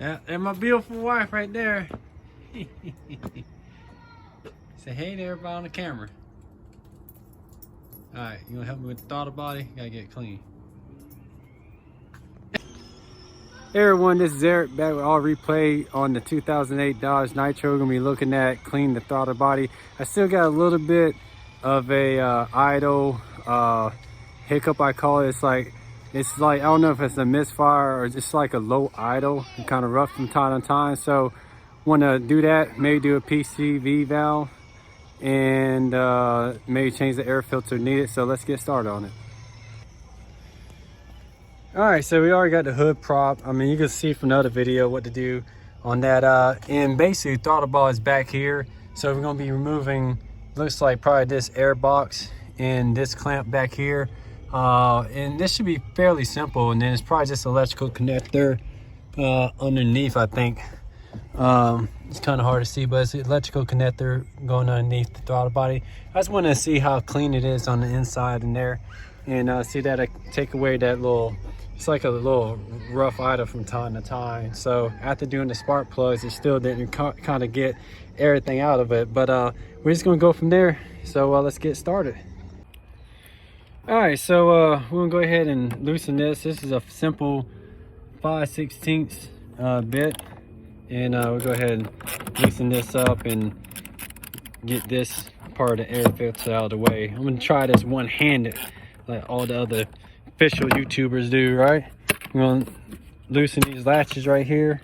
And my beautiful wife right there. Say hey to everybody on the camera. Alright, you gonna help me with the throttle body? Gotta get it clean. Hey everyone, this is Eric back with all replay on the 2008 Dodge Nitro. We're gonna be looking at clean the throttle body. I still got a little bit of a idle hiccup, I call it. It's like I don't know if it's a misfire or just like a low idle and kind of rough from time to time. So want to do that, maybe do a PCV valve and maybe change the air filter needed. So let's get started on it. All right, so we already got the hood prop. I mean, you can see from the other video what to do on that. And basically throttle ball is back here. So we're gonna be removing, looks like probably this air box and this clamp back here. And this should be fairly simple. And then it's probably just electrical connector underneath, I think. It's kind of hard to see, but it's an electrical connector going underneath the throttle body. I just want to see how clean it is on the inside in there. And see that I take away that little, it's like a little rough idle from time to time. So after doing the spark plugs, it still didn't kind of get everything out of it. But we're just gonna go from there. So let's get started. All right, so we're gonna go ahead and loosen this. This is a simple 5/16 bit. And we'll go ahead and loosen this up and get this part of the air filter out of the way. I'm gonna try this one-handed like all the other official YouTubers do, right? I'm gonna loosen these latches right here.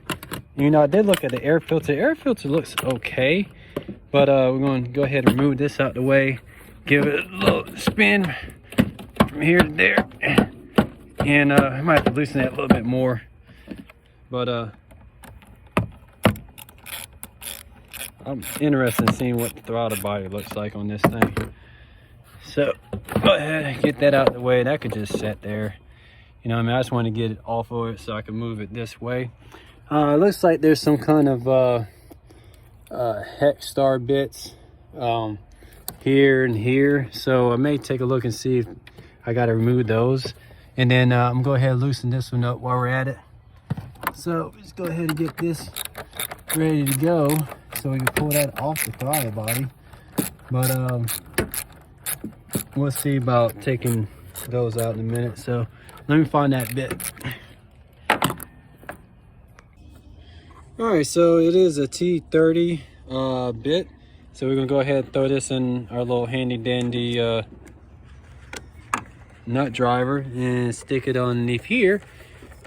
You know, I did look at the air filter. The air filter looks okay, but we're gonna go ahead and remove this out the way, give it a little spin from here to there, and I might have to loosen that a little bit more, but I'm interested in seeing what the throttle body looks like on this thing. So go ahead and get that out of the way. That could just sit there. You know what I mean? I just want to get it off of it so I can move it this way. It looks like there's some kind of hex star bits here and here. So I may take a look and see if I got to remove those. And then I'm going to go ahead and loosen this one up while we're at it. So let's go ahead and get this ready to go so we can pull that off the throttle body. But we'll see about taking those out in a minute. So let me find that bit. All right, so it is a T30 bit. So we're gonna go ahead and throw this in our little handy dandy nut driver and stick it underneath here.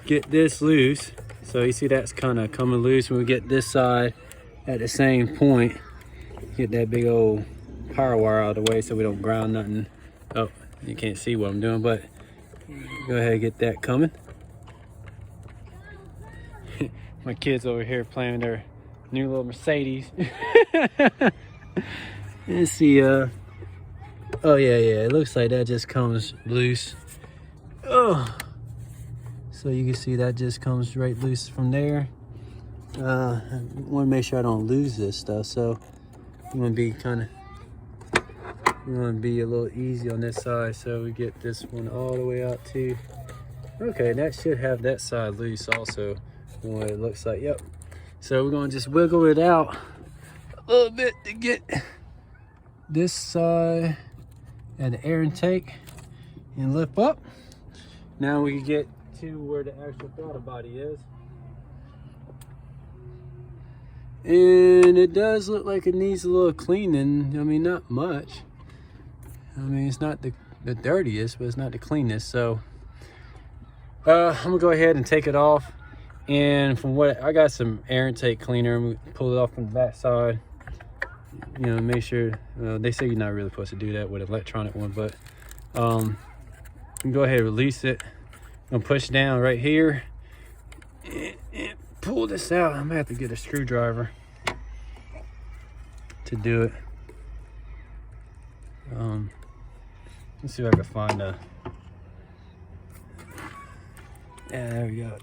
Get this loose. So you see that's kind of coming loose. When we get this side at the same point, get that big old power wire out of the way so we don't ground nothing. Oh, you can't see what I'm doing, but go ahead and get that coming. My kids over here playing their new little Mercedes. Let's see, oh yeah, it looks like that just comes loose. Oh, so you can see that just comes right loose from there. I want to make sure I don't lose this stuff, so I'm gonna be a little easy on this side. So we get this one all the way out too. Okay, that should have that side loose also, from what it looks like. Yep. So we're gonna just wiggle it out a little bit to get this side and the air intake and lift up. Now we can get to where the actual throttle body is. And it does look like it needs a little cleaning. I mean, not much. I mean, it's not the dirtiest, but it's not the cleanest. So I'm gonna go ahead and take it off. And from what I got, some air intake cleaner. I'm gonna pull it off from the back side. You know, make sure. They say you're not really supposed to do that with an electronic one, but you can go ahead and release it. I'm gonna push down right here and pull this out. I'm gonna have to get a screwdriver to do it. Let's see if I can find a. Yeah, there we go.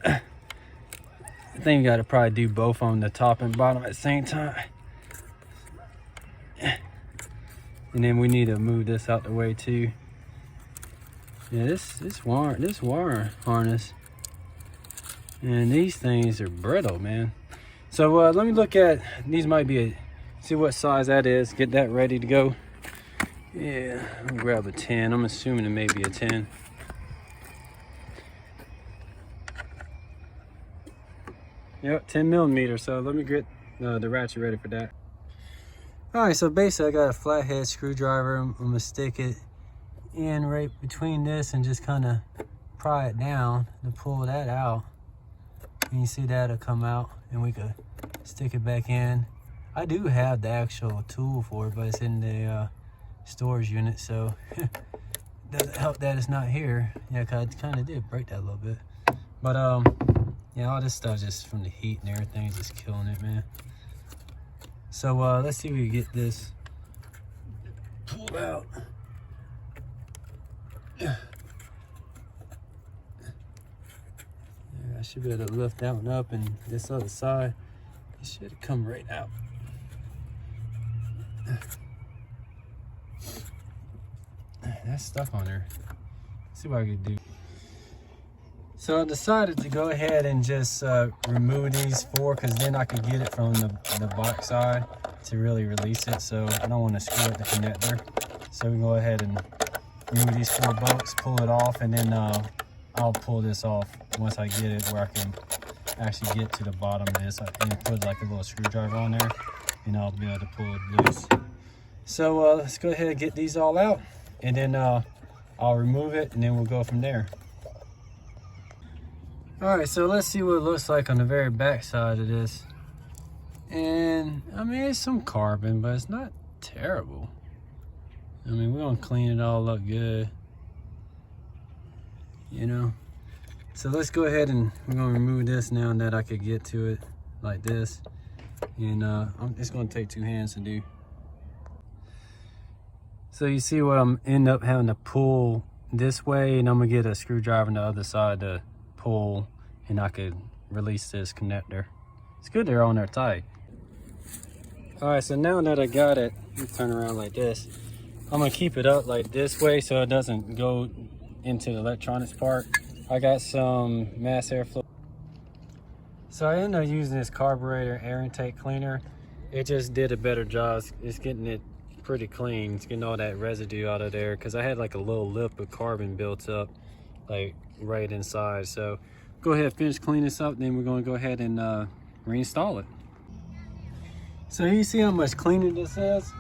I think you gotta probably do both on the top and bottom at the same time. And then we need to move this out the way too. Yeah, this wire harness And these things are brittle, man. So let me look at, these might be see what size that is, get that ready to go. Yeah, I'll grab a 10. I'm assuming it may be a 10. Yep, 10 millimeters. So let me get the ratchet ready for that. All right, so basically I got a flathead screwdriver. I'm gonna stick it in right between this and just kind of pry it down to pull that out. And you see that'll come out and we could stick it back in. I do have the actual tool for it, but it's in the storage unit, so doesn't help that it's not here. Yeah, cause I kind of did break that a little bit. But yeah, all this stuff just from the heat and everything is just killing it, man. So let's see if we can get this pulled out. Yeah, I should be able to lift that one up, and this other side, it should come right out. That's stuck on there. Let's see what I can do. So I decided to go ahead and just remove these four, because then I could get it from the back side to really release it. So I don't want to screw up the connector. So we can go ahead and remove these 4 bolts, pull it off, and then I'll pull this off once I get it where I can actually get to the bottom of this and put like a little screwdriver on there, and I'll be able to pull it loose. So let's go ahead and get these all out, and then I'll remove it, and then we'll go from there. All right, so let's see what it looks like on the very back side of this. And I mean, it's some carbon, but it's not terrible. I mean, we're gonna clean it all up good, you know. So let's go ahead and we're gonna remove this now that I could get to it like this. And it's gonna take 2 hands to do. So you see what I'm end up having to pull this way, and I'm gonna get a screwdriver on the other side to pull, and I could release this connector. It's good they're on there tight. All right, so now that I got it, let me turn around like this. I'm gonna keep it up like this way so it doesn't go into the electronics part. I got some mass airflow. So I ended up using this carburetor air intake cleaner. It just did a better job. It's getting it pretty clean. It's getting all that residue out of there, because I had like a little lip of carbon built up like right inside. So go ahead, finish cleaning this up, then we're going to go ahead and reinstall it. So you see how much cleaner this is.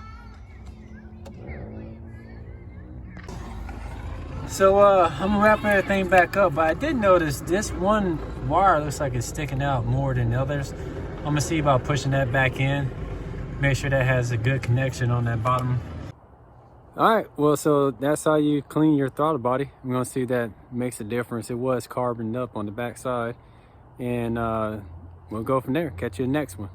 So I'm gonna wrap everything back up, but I did notice this one wire looks like it's sticking out more than the others. I'm gonna see about pushing that back in, make sure that has a good connection on that bottom. All right, well, so that's how you clean your throttle body. I'm gonna see that makes a difference. It was carboned up on the back side, and we'll go from there. Catch you in the next one.